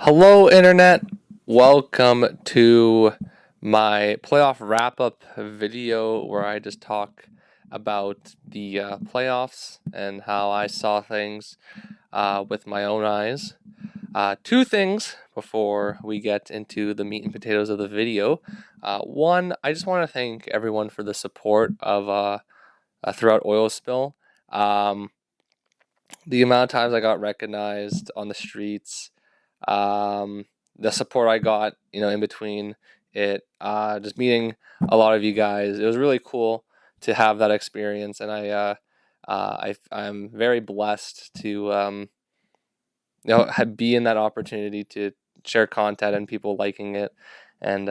Hello, Internet. Welcome to my playoff wrap-up video where I just talk about the playoffs and how I saw things with my own eyes. Two things before we get into the meat and potatoes of the video. One, I just want to thank everyone for the support of throughout Oil Spill. The amount of times I got recognized on the streets, the support I got, in between it, just meeting a lot of you guys. It was really cool to have that experience, and I'm very blessed to be in that opportunity to share content and people liking it, and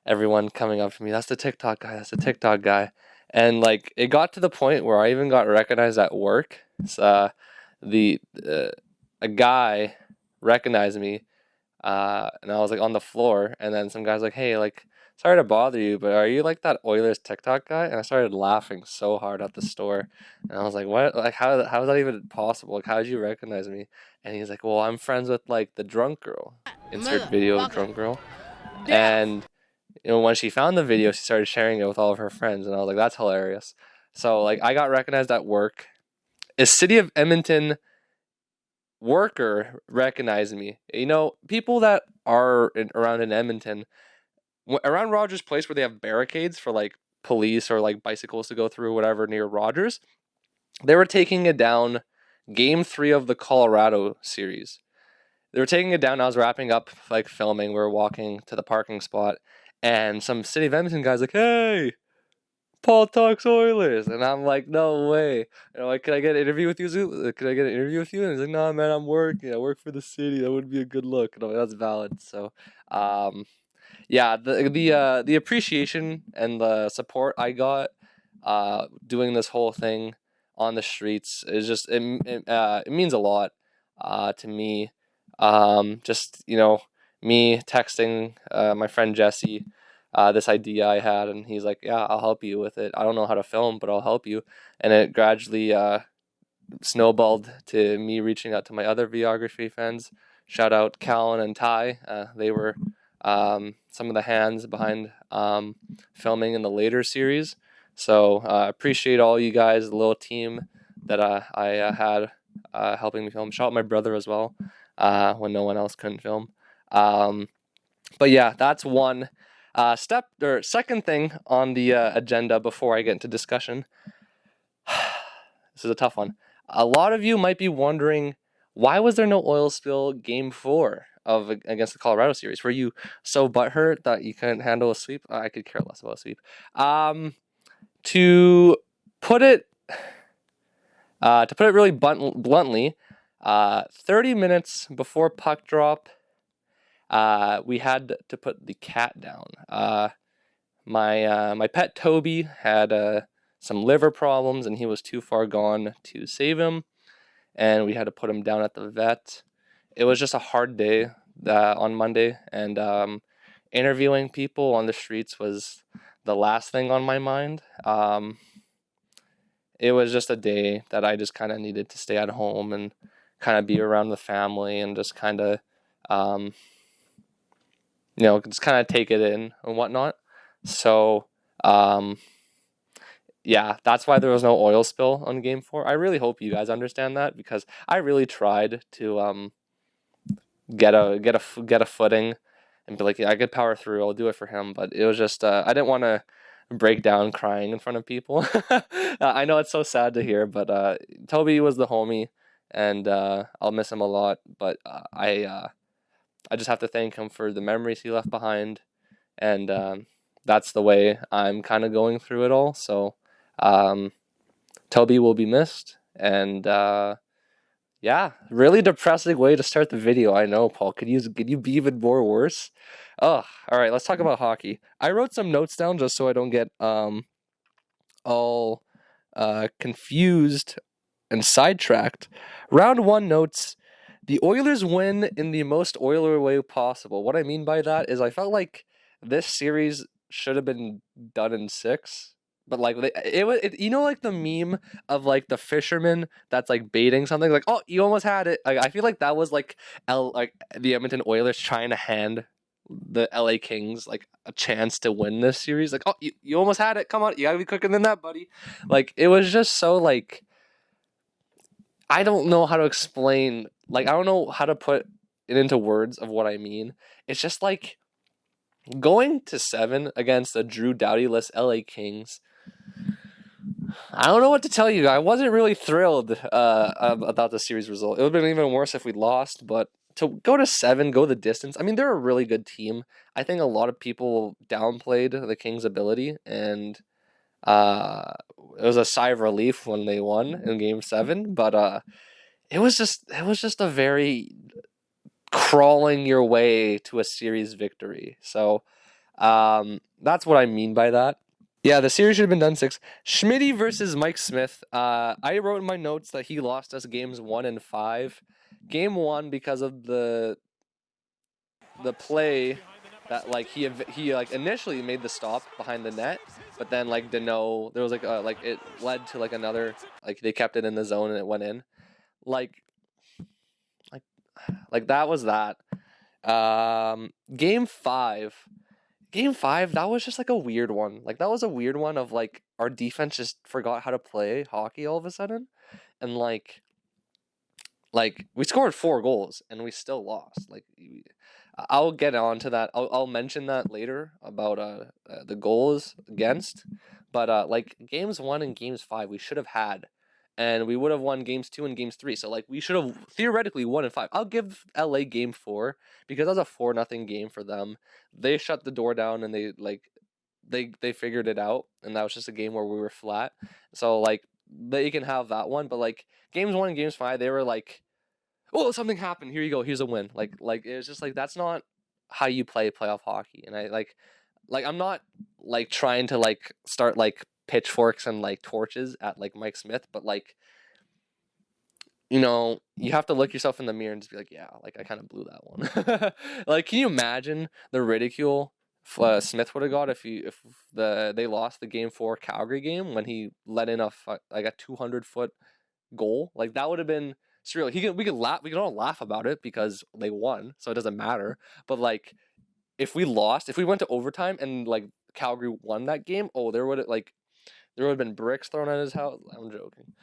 everyone coming up to me. That's the TikTok guy. That's the TikTok guy. And like it got to the point where I even got recognized at work. So, a guy recognized me, and I was like on the floor, and then some guy's like, "Hey, like, sorry to bother you, but are you like that Oilers TikTok guy?" And I started laughing so hard at the store, and I was like, "What? Like, how is that even possible? Like, how did you recognize me?" And he's like, "Well, I'm friends with like the drunk girl." Insert video of drunk girl, and when she found the video, she started sharing it with all of her friends, and I was like, "That's hilarious." So like, I got recognized at work. A City of Edmonton worker recognized me. People that are around in Edmonton, around Rogers Place, where they have barricades for like police or like bicycles to go through, whatever, near Rogers. They were taking it down. Game 3 of the Colorado series. They were taking it down. I was wrapping up like filming. We were walking to the parking spot, and some City of Edmonton guys like, "Hey, Paul talks Oilers," and I'm like, "No way!" Like, "Can I get an interview with you, Zoo? Can I get an interview with you?" And he's like, "No, man, I'm working. I work for the city. That would be a good look." And I'm like, "That's valid." So, yeah, the appreciation and the support I got, doing this whole thing on the streets is just it means a lot, to me. Just me texting my friend Jesse this idea I had, and he's like, "Yeah, I'll help you with it. I don't know how to film, but I'll help you." And it gradually snowballed to me reaching out to my other videography friends. Shout out Callan and Ty. They were some of the hands behind filming in the later series. So appreciate all you guys, the little team that I had helping me film. Shout out my brother as well when no one else couldn't film. But yeah, that's one second thing on the agenda before I get into discussion. This is a tough one. A lot of you might be wondering, why was there no oil spill game 4 against the Colorado series? Were you so butthurt that you couldn't handle a sweep? I could care less about a sweep. To put it really bluntly, 30 minutes before puck drop, we had to put the cat down. My pet Toby had some liver problems, and he was too far gone to save him, and we had to put him down at the vet. It was just a hard day on Monday, and interviewing people on the streets was the last thing on my mind. It was just a day that I just kind of needed to stay at home and kind of be around the family and just kind of just kind of take it in and whatnot. So, yeah, that's why there was no oil spill on game 4. I really hope you guys understand that, because I really tried to get a footing and be like, yeah, I could power through. I'll do it for him. But it was just I didn't want to break down crying in front of people. I know it's so sad to hear, but Toby was the homie, and I'll miss him a lot. But I just have to thank him for the memories he left behind, and that's the way I'm kind of going through it all. So Toby will be missed, and yeah, really depressing way to start the video. I know, Paul. Could you be even more worse? Oh, all right. Let's talk about hockey. I wrote some notes down just so I don't get all confused and sidetracked. Round 1 notes: the Oilers win in the most Oiler way possible. What I mean by that is I felt like this series should have been done in 6, but like it was, like the meme of like the fisherman that's like baiting something, like, oh, you almost had it. Like I feel like that was like like the Edmonton Oilers trying to hand the LA Kings like a chance to win this series. Like, oh, you almost had it. Come on, you gotta be quicker than that, buddy. Like it was just so like, I don't know how to explain. Like I don't know how to put it into words of what I mean. It's just like going to 7 against the Drew Doughty-less LA Kings. I don't know what to tell you. I wasn't really thrilled about the series result. It would have been even worse if we lost, but to go to 7, go the distance. I mean, they're a really good team. I think a lot of people downplayed the Kings' ability, and it was a sigh of relief when they won in Game 7. But it was just a very crawling your way to a series victory. So that's what I mean by that. Yeah, the series should have been done 6. Schmitty versus Mike Smith. I wrote in my notes that he lost us games 1 and 5. Game 1 because of the play that like he like initially made the stop behind the net, but then like Deneau, there was like it led to like another, like they kept it in the zone and it went in. Like that was that. Game 5. Game 5, that was just like a weird one. Like that was a weird one of like our defense just forgot how to play hockey all of a sudden, and like we scored 4 goals and we still lost. Like I'll get on to that. I'll mention that later about the goals against, but like games 1 and games 5 we should have had, and we would have won games 2 and games 3. So like we should have theoretically won in 5. I'll give LA game 4 because that was a 4-0 game for them. They shut the door down and they figured it out, and that was just a game where we were flat. So like they can have that one, but like games 1 and games 5 they were like, oh, something happened, here you go, here's a win. Like it was just like, that's not how you play playoff hockey. And I like I'm not like trying to like start like pitchforks and like torches at like Mike Smith, but like, you have to look yourself in the mirror and just be like, yeah, like I kind of blew that one. Like, can you imagine the ridicule Smith would have got if they lost the game 4 Calgary game when he let in a 200-foot goal? Like that would have been surreal. We can all laugh about it because they won, so it doesn't matter. But like, if we went to overtime and like Calgary won that game, oh, there would have been bricks thrown at his house. I'm joking.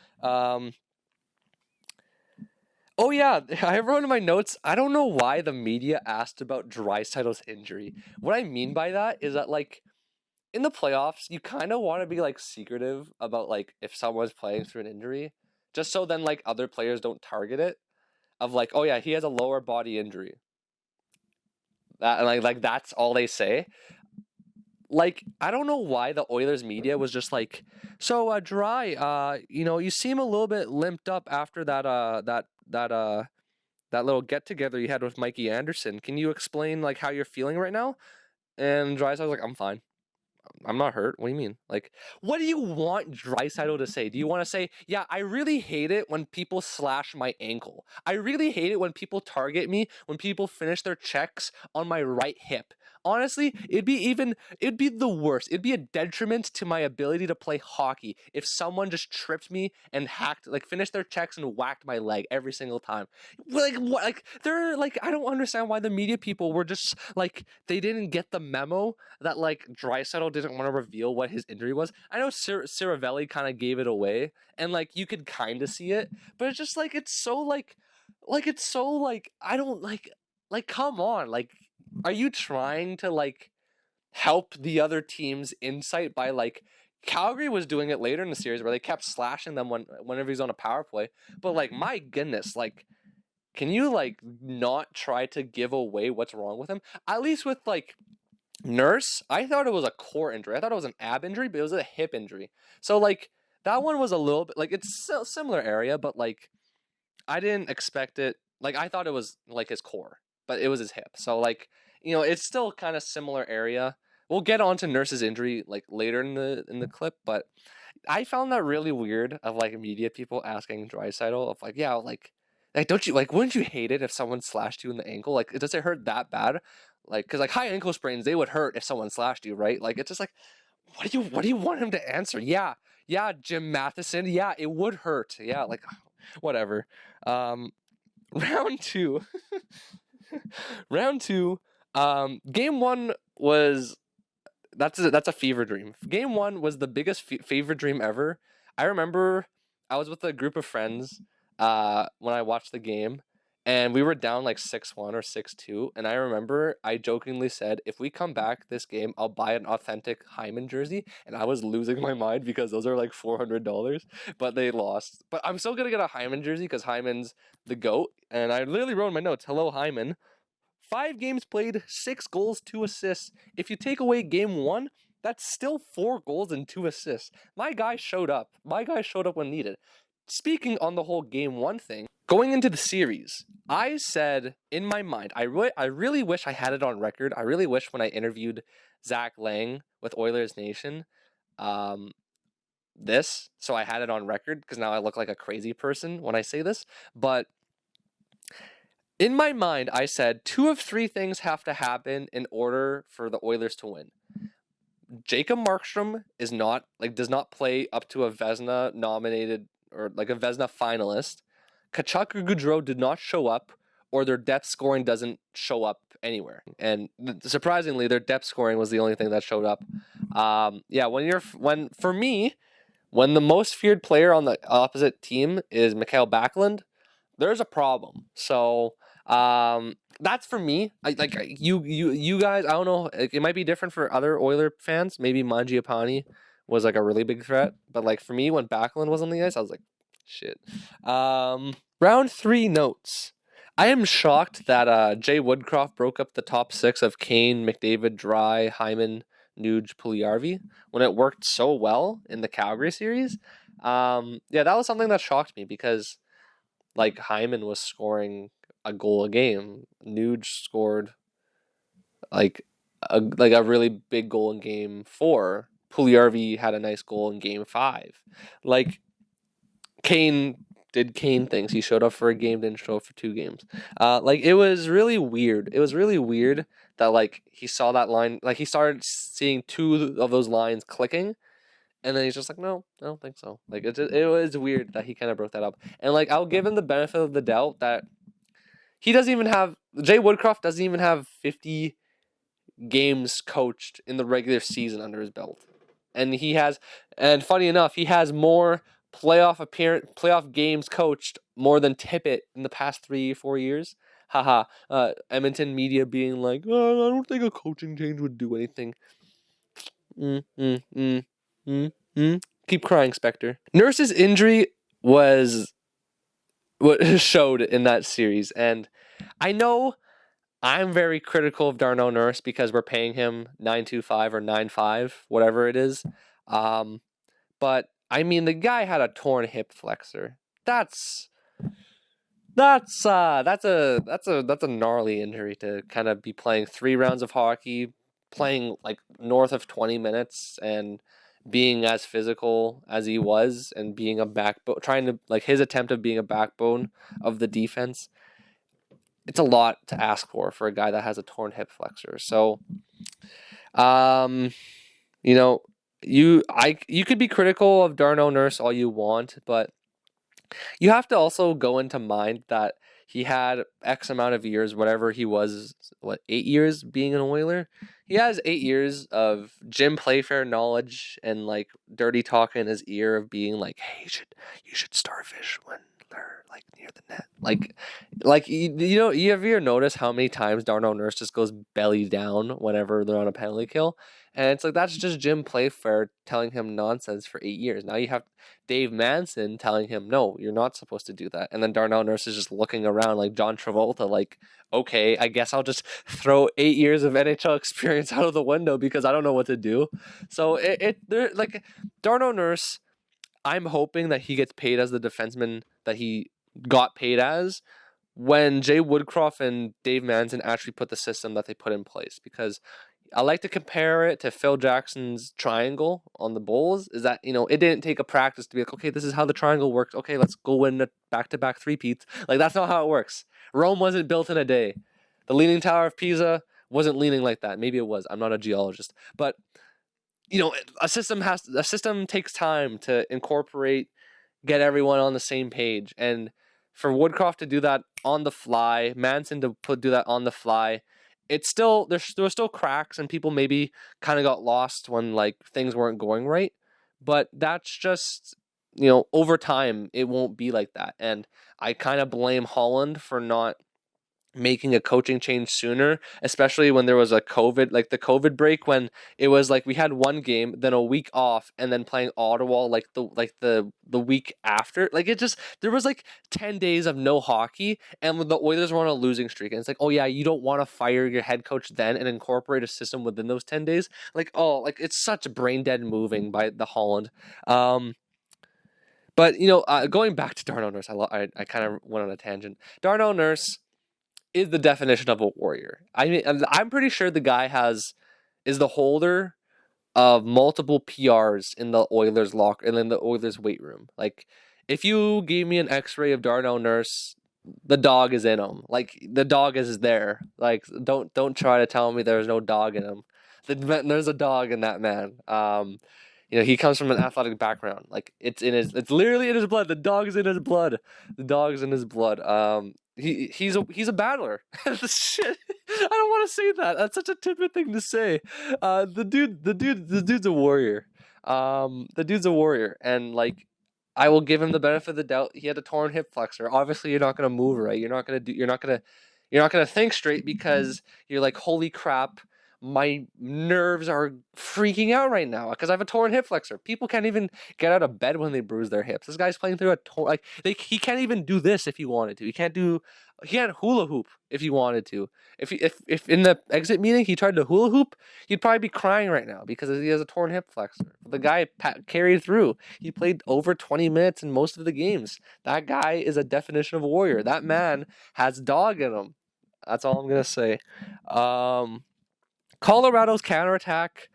Oh yeah, I wrote in my notes, I don't know why the media asked about Draisaitl's injury. What I mean by that is that like in the playoffs, you kind of want to be like secretive about like if someone's playing through an injury, just so then like other players don't target it. Of like, oh yeah, he has a lower body injury. That, and like that's all they say. Like, I don't know why the Oilers media was just like, so Dry, you seem a little bit limped up after that little get together you had with Mikey Anderson. Can you explain like how you're feeling right now? And Dry's was like, I'm fine. I'm not hurt. What do you mean? Like, what do you want Draisaitl to say? Do you want to say, yeah, I really hate it when people slash my ankle. I really hate it when people target me, when people finish their checks on my right hip. Honestly, it'd be the worst. It'd be a detriment to my ability to play hockey if someone just tripped me and finished their checks and whacked my leg every single time. Like, what? Like, they're like, I don't understand why the media people were just like, they didn't get the memo that like Draisaitl didn't want to reveal what his injury was. I know Ciravelli kind of gave it away, and like you could kind of see it, but it's just like I don't like come on, like, are you trying to like help the other team's insight by like Calgary was doing it later in the series where they kept slashing them whenever he's on a power play, but like my goodness, like can you like not try to give away what's wrong with him? At least with like Nurse, I thought it was a core injury. I thought it was an ab injury, but it was a hip injury. So like that one was a little bit like it's a similar area, but like I didn't expect it. Like I thought it was like his core, but it was his hip. So like, it's still kind of similar area. We'll get on to Nurse's injury like later in the clip, but I found that really weird of like media people asking Draisaitl of like, yeah, like don't you like, wouldn't you hate it if someone slashed you in the ankle? Like, does it hurt that bad? Like, because like high ankle sprains, they would hurt if someone slashed you, right? Like, it's just like, What do you want him to answer? Yeah, Jim Matheson. Yeah, it would hurt. Yeah, like whatever. Round two. Round two. Game one was that's a fever dream. Game one was the biggest fever dream ever. I remember I was with a group of friends when I watched the game, and we were down like 6-1 or 6-2. And I remember I jokingly said, if we come back this game, I'll buy an authentic Hyman jersey. And I was losing my mind because those are like $400, but they lost. But I'm still gonna get a Hyman jersey because Hyman's the GOAT. And I literally wrote in my notes, "Hello, Hyman." 5 games played, 6 goals, 2 assists. If you take away game one, that's still 4 goals and 2 assists. My guy showed up. My guy showed up when needed. Speaking on the whole game one thing, going into the series, I said in my mind, I really wish I had it on record. I really wish when I interviewed Zach Lang with Oilers Nation, so I had it on record because now I look like a crazy person when I say this. But in my mind, I said 2 of 3 things have to happen in order for the Oilers to win. Jacob Markstrom does not play up to a Vezina nominated or like a Vezina finalist. Kachuk or Goudreau did not show up, or their depth scoring doesn't show up anywhere. And surprisingly, their depth scoring was the only thing that showed up. When the most feared player on the opposite team is Mikael Backlund, there's a problem. So that's for me. You guys, I don't know. It might be different for other Oiler fans. Maybe Mangiapane was like a really big threat, but like for me, when Backlund was on the ice, I was like, shit. Round 3 notes. I am shocked that Jay Woodcroft broke up the top 6 of Kane, McDavid, Dry, Hyman, Nuge, Puljujarvi when it worked so well in the Calgary series. That was something that shocked me because like Hyman was scoring a goal a game. Nuge scored like a really big goal in game 4. Puljujarvi had a nice goal in game 5. Like Kane did Kane things. He showed up for a game, didn't show up for 2 games. It was really weird. It was really weird that like he saw that line, like he started seeing 2 of those lines clicking. And then he's just like, no, I don't think so. Like, it was weird that he kind of broke that up. And, like, I'll give him the benefit of the doubt that Jay Woodcroft doesn't even have 50 games coached in the regular season under his belt. And funny enough, he has more playoff games coached more than Tippett in the past 3-4 years. Haha. Edmonton media being like, oh, I don't think a coaching change would do anything. Keep crying, Spectre. Nurse's injury was what showed in that series, and I know I'm very critical of Darnell Nurse because we're paying him $9.25 or $9.5, whatever it is. But I mean, the guy had a torn hip flexor. That's a gnarly injury to kind of be playing 3 rounds of hockey, playing like north of 20 minutes, and being as physical as he was, and being a backbone, trying to like his attempt of being a backbone of the defense. It's a lot to ask for a guy that has a torn hip flexor. So, you could be critical of Darnell Nurse all you want, but you have to also go into mind that he had X amount of years, whatever he was, 8 years being an Oiler? He has 8 years of Jim Playfair knowledge and like dirty talk in his ear of being like, hey, you should starfish when they're like near the net. You ever notice how many times Darnell Nurse just goes belly down whenever they're on a penalty kill? And it's like, that's just Jim Playfair telling him nonsense for 8 years. Now you have Dave Manson telling him, no, you're not supposed to do that. And then Darnell Nurse is just looking around like John Travolta, like, okay, I guess I'll just throw 8 years of NHL experience out of the window because I don't know what to do. So Darnell Nurse, I'm hoping that he gets paid as the defenseman that he got paid as when Jay Woodcroft and Dave Manson actually put the system that they put in place, because I like to compare it to Phil Jackson's triangle on the Bulls. Is that, it didn't take a practice to be like, okay, this is how the triangle works. Okay, let's go win a back-to-back three-peats. Like, that's not how it works. Rome wasn't built in a day. The Leaning Tower of Pisa wasn't leaning like that. Maybe it was. I'm not a geologist. But a system takes time to incorporate, get everyone on the same page, and for Woodcroft to do that on the fly, Manson to do that on the fly, it's still there were still cracks and people maybe kind of got lost when like things weren't going right, but that's just over time it won't be like that, and I kind of blame Holland for not making a coaching change sooner, especially when there was a like the COVID break, when it was like we had one game, then a week off, and then playing Ottawa the week after. Like it just there was like 10 days of no hockey, and the Oilers were on a losing streak, and it's like, oh yeah, you don't want to fire your head coach then and incorporate a system within those 10 days. Like, oh, like it's such brain dead moving by the Holland. But going back to Darnell Nurse, I kind of went on a tangent. Darnell Nurse is the definition of a warrior. I mean, I'm pretty sure the guy is the holder of multiple PRs in the Oilers locker and in the Oilers weight room. Like, if you gave me an X-ray of Darnell Nurse, the dog is in him. Like, the dog is there. Like, don't try to tell me there's no dog in him. There's a dog in that man. He comes from an athletic background. Like, it's literally in his blood. The dog is in his blood. The dog is in his blood. He's a battler. Shit, I don't want to say that. That's such a timid thing to say. The dude's a warrior. The dude's a warrior, and like, I will give him the benefit of the doubt. He had a torn hip flexor. Obviously, you're not gonna move right. You're not gonna think straight because you're like, holy crap, my nerves are freaking out right now because I have a torn hip flexor. People can't even get out of bed when they bruise their hips. This guy's playing through he can't even do this if he wanted to. He can't hula hoop if he wanted to. If in the exit meeting he tried to hula hoop, he'd probably be crying right now because he has a torn hip flexor. The guy carried through. He played over 20 minutes in most of the games. That guy is a definition of a warrior. That man has dog in him. That's all I'm gonna say. Colorado's counterattack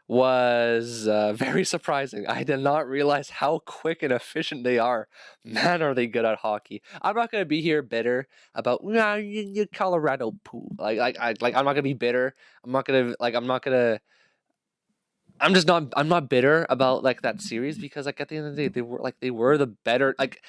was very surprising. I did not realize how quick and efficient they are. Man, are they good at hockey. I'm not going to be here bitter about Colorado poo. I'm not going to be bitter. I'm not bitter about like that series because like at the end of the day they were the better, like,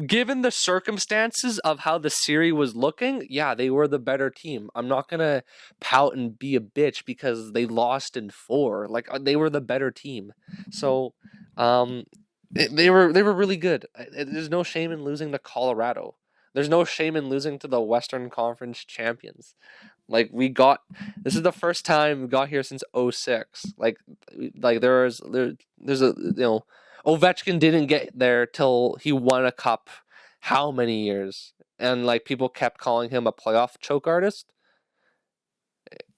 given the circumstances of how the series was looking, yeah, they were the better team. I'm not gonna pout and be a bitch because they lost in 4. Like, they were the better team. So they were really good. There's no shame in losing to Colorado. There's no shame in losing to the Western Conference champions. Like, this is the first time we got here since 06. Like there's a, Ovechkin didn't get there till he won a cup how many years? And like, people kept calling him a playoff choke artist.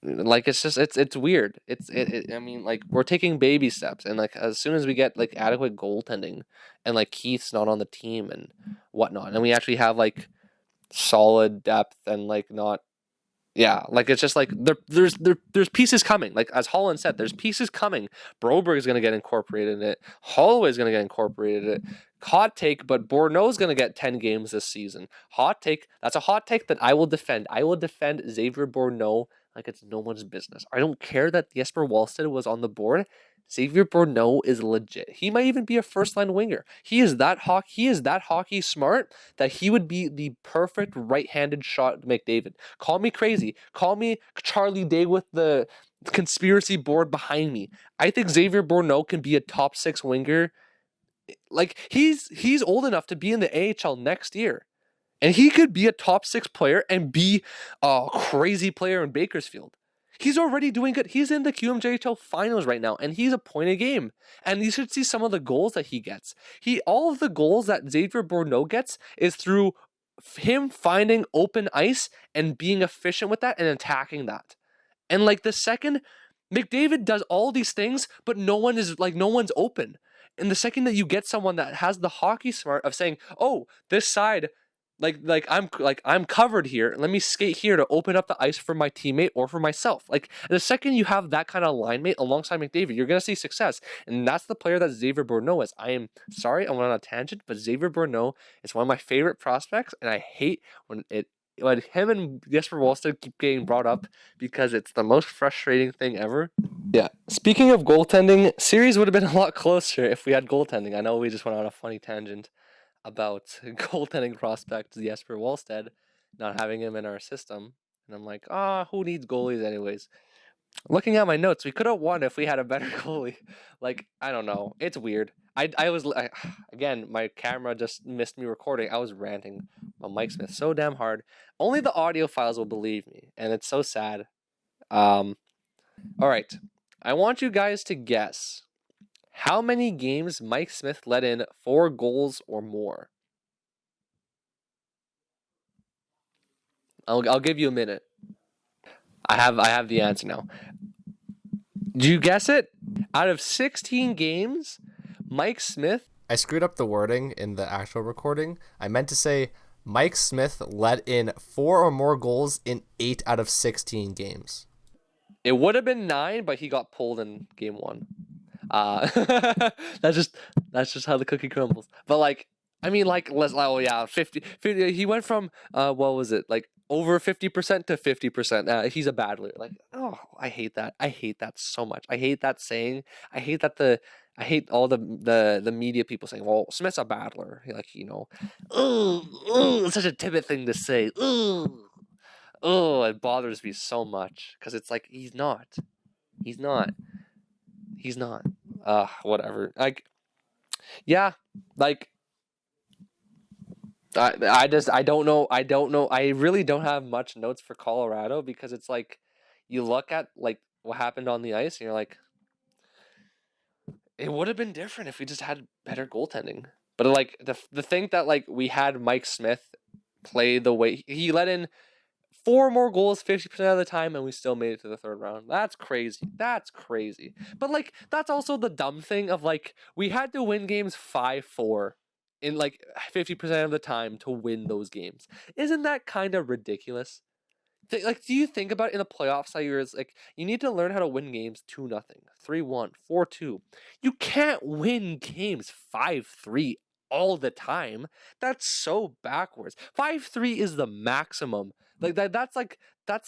Like, it's just, it's weird. I mean, like, we're taking baby steps, and like, as soon as we get like adequate goaltending and like Keith's not on the team and whatnot, and we actually have like solid depth and like not. Yeah, like, it's just like there's pieces coming. Like, as Holland said, there's pieces coming. Broberg is going to get incorporated in it. Holloway is going to get incorporated in it. Hot take, but Bourneau's going to get 10 games this season. Hot take. That's a hot take that I will defend. I will defend Xavier Bourneau like it's no one's business. I don't care that Jesper Wallstedt was on the board. Xavier Bourneau is legit. He might even be a first-line winger. He is that hockey smart that he would be the perfect right-handed shot McDavid. Call me crazy. Call me Charlie Day with the conspiracy board behind me. I think Xavier Bourneau can be a top 6 winger. Like, he's old enough to be in the AHL next year. And he could be a top 6 player and be a crazy player in Bakersfield. He's already doing good. He's in the QMJHL finals right now, and he's a point a game. And you should see some of the goals that he gets. All of the goals that Xavier Bourneau gets is through him finding open ice and being efficient with that and attacking that. And like, the second McDavid does all these things, but no one's open. And the second that you get someone that has the hockey smart of saying, "Oh, this side, I'm covered here. Let me skate here to open up the ice for my teammate or for myself." Like, the second you have that kind of line mate alongside McDavid, you're gonna see success, and that's the player that Xavier Bourneau is. I am sorry, I went on a tangent, but Xavier Bourneau is one of my favorite prospects, and I hate when him and Jesper Wallstedt keep getting brought up because it's the most frustrating thing ever. Yeah. Speaking of goaltending, series would have been a lot closer if we had goaltending. I know we just went on a funny tangent about goaltending prospect Jesper Wallstead, not having him in our system. And I'm like, who needs goalies anyways? Looking at my notes, we could have won if we had a better goalie. Like, I don't know. It's weird. Again, my camera just missed me recording. I was ranting about Mike Smith so damn hard. Only the audio files will believe me, and it's so sad. All right. I want you guys to guess how many games Mike Smith let in 4 goals or more. I'll give you a minute. I have the answer now. Did you guess it? Out of 16 games, Mike Smith. I screwed up the wording in the actual recording. I meant to say Mike Smith let in 4 or more goals in 8 out of 16 games. It would have been 9, but he got pulled in game 1. That's just how the cookie crumbles. But like, I mean, like, oh yeah, 50. He went from what was it, like over 50% to 50%. He's a battler. Like, oh, I hate that. I hate that so much. I hate that saying. I hate all the media people saying, well, Smith's a battler. Like, it's such a timid thing to say. It bothers me so much because it's like he's not. Whatever. Like, yeah, like I don't know. I really don't have much notes for Colorado because it's like you look at like what happened on the ice and you're like, it would have been different if we just had better goaltending. But like the thing that like we had Mike Smith play the way he let in 4 more goals 50% of the time and we still made it to the 3rd round. That's crazy. But like that's also the dumb thing of like we had to win games 5-4 in like 50% of the time to win those games. Isn't that kind of ridiculous? Like, do you think about it in the playoffs how you're like you need to learn how to win games 2-0, 3-1, 4-2. You can't win games 5-3 all the time. That's so backwards. 5-3 is the maximum. Like that's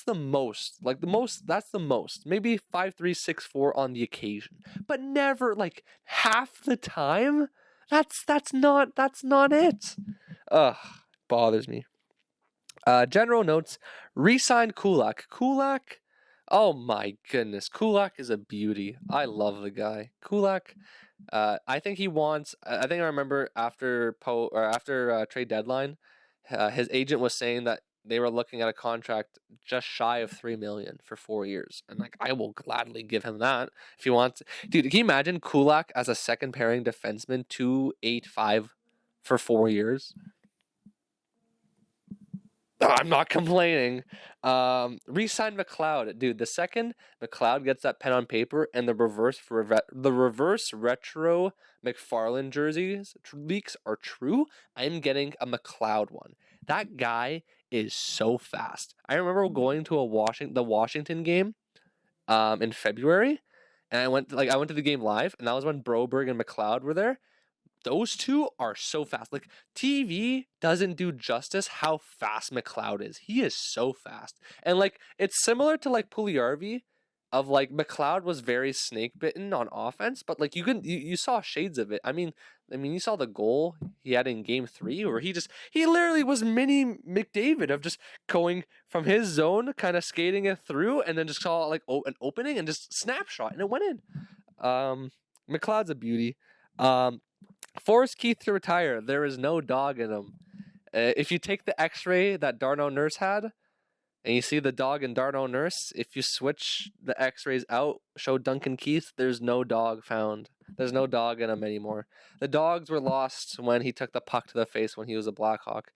the most. That's the most. Maybe 5-3, 6-4 on the occasion. But never like half the time. That's not it. Ugh, bothers me. General notes, re-signed Kulak. Kulak, oh my goodness. Kulak is a beauty. I love the guy. Kulak, I think he wants, I think I remember after trade deadline, his agent was saying that they were looking at a contract just shy of $3 million for 4 years. And like, I will gladly give him that if he wants. Dude, can you imagine Kulak as a second pairing defenseman, 285 for 4 years? I'm not complaining. Re-sign McLeod, dude. The second McLeod gets that pen on paper and the reverse retro McFarland jerseys leaks are true, I'm getting a McLeod one. That guy is so fast. I remember going to the Washington game, in February, and I went to the game live, and that was when Broberg and McLeod were there. Those two are so fast. Like, TV doesn't do justice how fast McLeod is. He is so fast. And like it's similar to like Puljujarvi of like McLeod was very snake bitten on offense, but like you saw shades of it. I mean you saw the goal he had in game 3 where he literally was mini McDavid of just going from his zone, kind of skating it through, and then just saw like an opening and just snapshot and it went in. McLeod's a beauty. Force Keith to retire. There is no dog in him. If you take the X-ray that Darnell Nurse had, and you see the dog in Darnell Nurse, if you switch the X-rays out, show Duncan Keith, there's no dog found. There's no dog in him anymore. The dogs were lost when he took the puck to the face when he was a Blackhawk.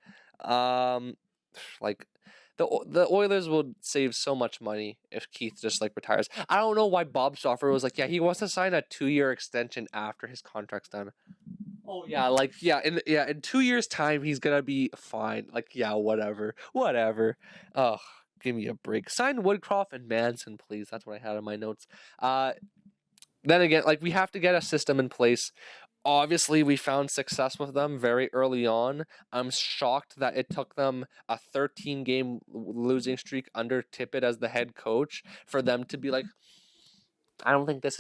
Like the Oilers will save so much money if Keith just like retires. I don't know why Bob Stauffer was like, yeah, he wants to sign a 2-year extension after his contract's done. Oh yeah, in 2 years' time he's gonna be fine. Like, yeah, whatever. Oh, give me a break. Sign Woodcroft and Manson, please. That's what I had in my notes. Then again, like we have to get a system in place. Obviously, we found success with them very early on. I'm shocked that it took them a 13-game losing streak under Tippett as the head coach for them to be like, I don't think this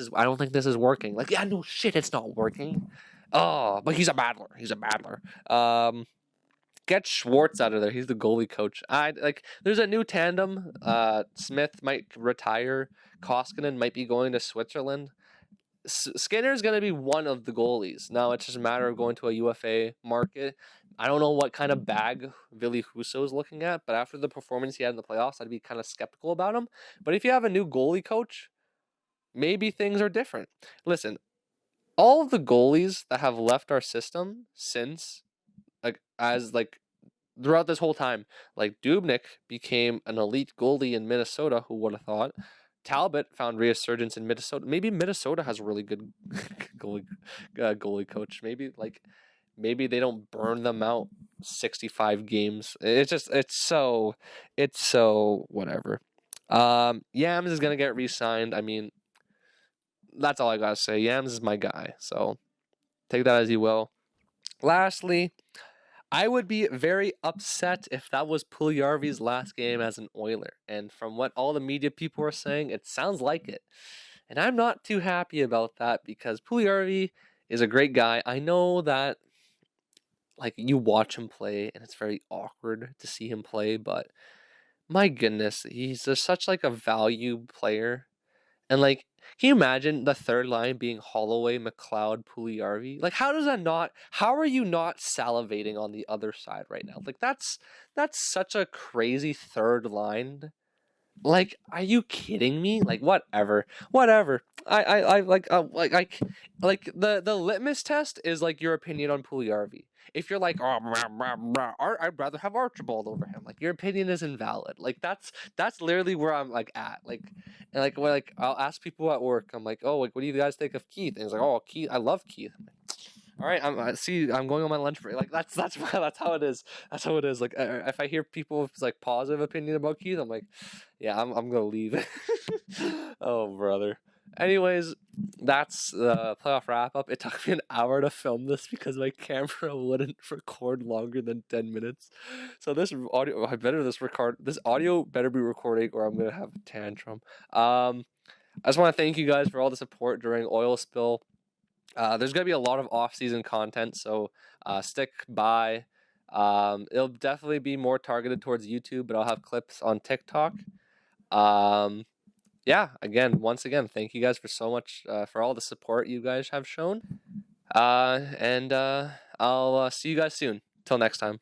is working. Like, yeah, no shit, it's not working. Oh, but he's a battler. He's a battler. Get Schwartz out of there. He's the goalie coach. I like. There's a new tandem. Smith might retire. Koskinen might be going to Switzerland. Skinner is going to be one of the goalies. Now it's just a matter of going to a UFA market. I don't know what kind of bag Ville Husso is looking at, but after the performance he had in the playoffs, I'd be kind of skeptical about him. But if you have a new goalie coach, maybe things are different. Listen, all of the goalies that have left our system since, like throughout this whole time, like Dubnyk became an elite goalie in Minnesota. Who would have thought? Talbot found resurgence in Minnesota. Maybe Minnesota has a really good goalie coach. Maybe they don't burn them out 65 games. It's so whatever. Yams is gonna get re-signed. I mean, that's all I gotta say. Yams is my guy, so take that as you will. Lastly, I would be very upset if that was Puljujarvi's last game as an Oiler. And from what all the media people are saying, it sounds like it. And I'm not too happy about that because Puljujarvi is a great guy. I know that like you watch him play and it's very awkward to see him play, but my goodness, he's just such like a value player. And like, can you imagine the third line being Holloway, McLeod, Puljujarvi? Like, how are you not salivating on the other side right now? Like, that's such a crazy third line. Like, are you kidding me? Like, whatever. I like the litmus test is like your opinion on Puljujarvi. If you're like, oh, I'd rather have Archibald over him. Like, your opinion is invalid. Like, that's literally where I'm like at. Like, and like I'll ask people at work. I'm like, oh, like, what do you guys think of Keith? And he's like, oh, Keith, I love Keith. I'm like, all right, I'm going on my lunch break. Like that's how it is. That's how it is. Like if I hear people's like positive opinion about Keith, I'm like, yeah, I'm gonna leave. Oh brother. Anyways, that's the playoff wrap up. It took me an hour to film this because my camera wouldn't record longer than 10 minutes. So this audio better be recording or I'm gonna have a tantrum. I just want to thank you guys for all the support during oil spill. There's going to be a lot of off-season content, so stick by. It'll definitely be more targeted towards YouTube, but I'll have clips on TikTok. Yeah, once again, thank you guys for so much, for all the support you guys have shown. And I'll see you guys soon. Till next time.